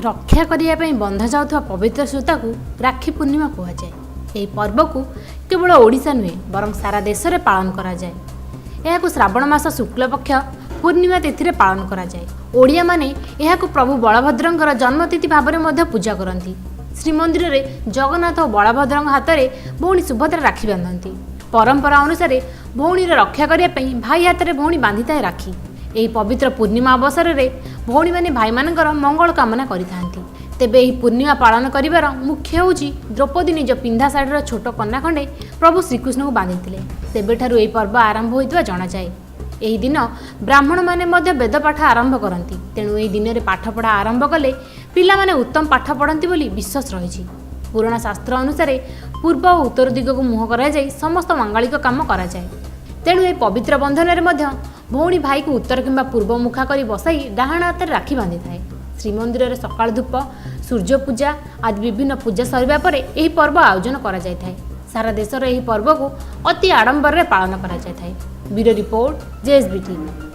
रक्षा करने बंधा जाउथवा पवित्र सूता को राखी पूर्णिमा कहुए। यह पर्व को केवल ओडिशा नुहे बरं सारा देश में पालन करा जाए। यह श्रावण मास शुक्ल पक्ष पूर्णिमा तिथि रे पालन करा जाए। ओडिया माने यह प्रभु बलभद्रंकर जन्मतिथि भाव में पूजा करती। श्रीमंदिर में जगन्नाथ और बलभद्र हाथ में भौणी सुभद्रा राखी बांधती। परंपरा अनुसार भौणी रक्षा करने भाई हाथ में भौणी बांधि था राखी। यही पवित्र पूर्णिमा अवसर में भौणी मैंने भाई मानकर मंगल कामना करिथांती। तेबे यही पूर्णिमा पालन करिवार मुख्य होउची द्रौपदी निज पिंधा साड़ीर छोट कन्या खंडे प्रभु श्रीकृष्ण को बांधिथिले। तेबेठारु एही पर्व आरंभ होइतबा जणा जाए। एही दिन ब्राह्मण माने मध्य वेद पाठ आरंभ करती। तेणु एही दिन रे पाठ पढ़ा आरंभ कले पिला माने उत्तम पाठ पढ़ती बोली विश्वास रही। पुराण शास्त्र अनुसार पूर्व और उत्तर दिग को मुह करा जाय समस्त मांगलिक काम करा जाए। तेणु ए पवित्र बंधन रे मध्य भौणी भाई को उत्तर किंबा पूर्व मुखा करी बसाई डाहाण हाथ में राखी बांधि थाए। श्रीमंदिर में सकाळ धूप सूर्य पूजा आदि विभिन्न पूजा सरिबा परे एही पर्व आयोजन करा जाय थाए। सारा देश रे एही पर्व को अति आडंबर रे पालन करा जाय थाए। Bureau report, JSB TV.